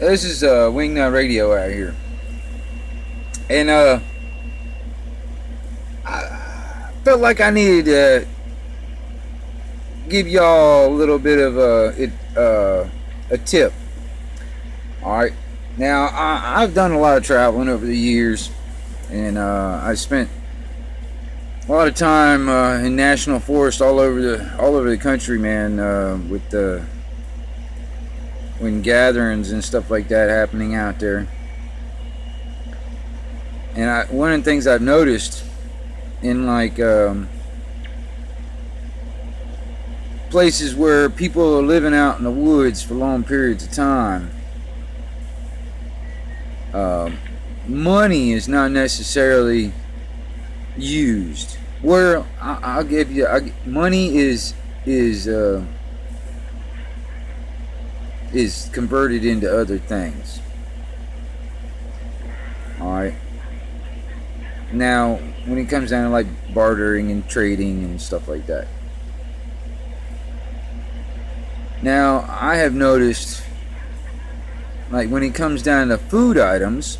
This is Wingnut Radio out here, and I felt like I needed to give y'all a little bit of a tip. All right, now I've done a lot of traveling over the years, and I spent a lot of time in national forests all over the country, man, with the when gatherings and stuff like that happening out there. And one of the things I've noticed in like places where people are living out in the woods for long periods of time, money is not necessarily used. Where I'll give you, money is converted into other things. Alright. Now, when it comes down to like bartering and trading and stuff like that. Now, I have noticed, like when it comes down to food items,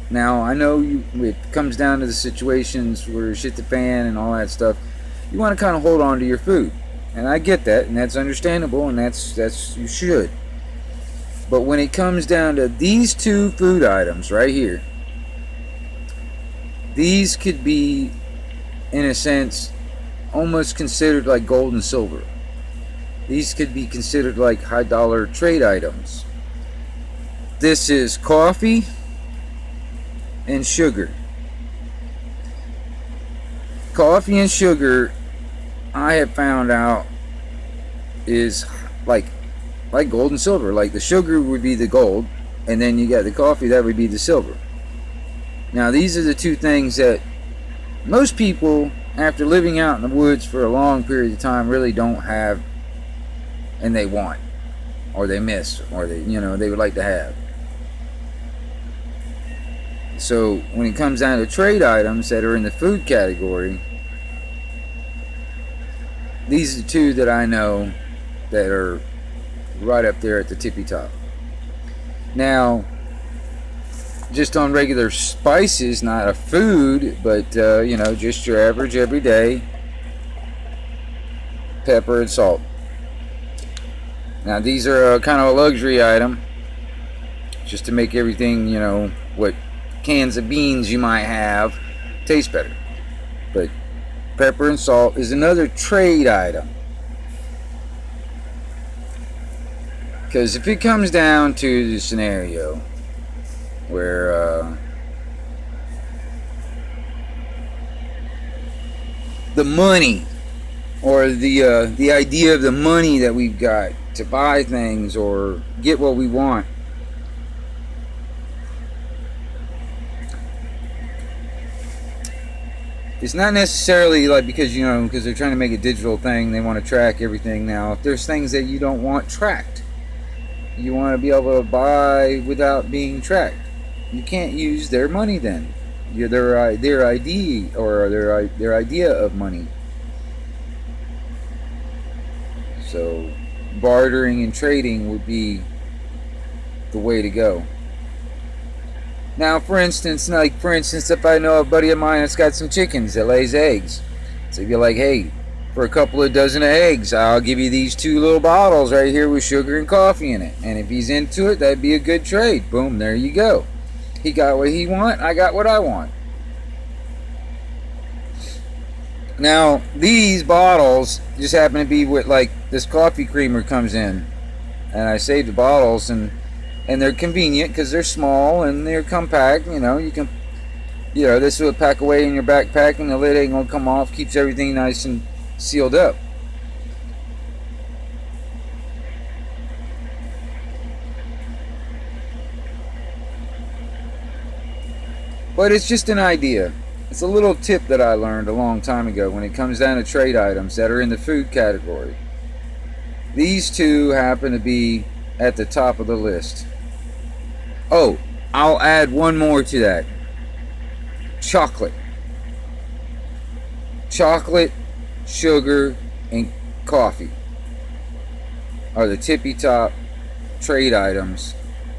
now I know it comes down to the situations where shit the fan and all that stuff. You want to kind of hold on to your food. And I get that, and that's understandable, and that's you should. But when it comes down to these two food items right here, these could be, in a sense, almost considered like gold and silver. These could be considered like high dollar trade items. This is coffee and sugar. Coffee and sugar, I have found out, is like gold and silver. Like the sugar would be the gold, and then you got the coffee, that would be the silver. Now these are the two things that most people, after living out in the woods for a long period of time, really don't have, and they want, or they miss, or they would like to have. So when it comes down to trade items that are in the food category, these are the two that I know that are right up there at the tippy top. Now, just on regular spices, not a food, but just your average everyday pepper and salt. Now these are kind of a luxury item, just to make everything, what cans of beans you might have taste better. But pepper and salt is another trade item. Because if it comes down to the scenario where the money, or the idea of the money that we've got to buy things or get what we want, it's not necessarily like because they're trying to make a digital thing, they want to track everything. Now if there's things that you don't want tracked, you want to be able to buy without being tracked, you can't use their money then. Their ID or their idea of money. So bartering and trading would be the way to go. Now for instance, if I know a buddy of mine that's got some chickens that lays eggs, so you're like, hey, for a couple of dozen of eggs, I'll give you these two little bottles right here with sugar and coffee in it. And if he's into it, that'd be a good trade. Boom, there you go. He got what he want, I got what I want. Now, these bottles just happen to be what, like, this coffee creamer comes in. And I saved the bottles, and they're convenient because they're small and they're compact. You can, this will pack away in your backpack and the lid ain't gonna come off. Keeps everything nice and sealed up. But it's just an idea. It's a little tip that I learned a long time ago when it comes down to trade items that are in the food category. These two happen to be at the top of the list. Oh, I'll add one more to that. Chocolate. Chocolate, sugar, and coffee are the tippy top trade items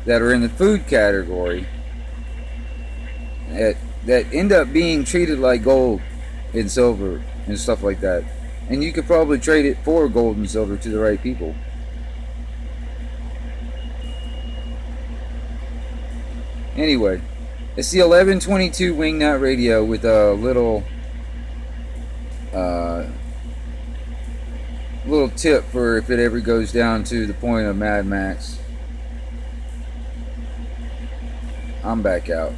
that are in the food category that end up being treated like gold and silver and stuff like that. And you could probably trade it for gold and silver to the right people. Anyway, it's the 1122 Wingnut Radio with a uh, little tip for if it ever goes down to the point of Mad Max. I'm back out.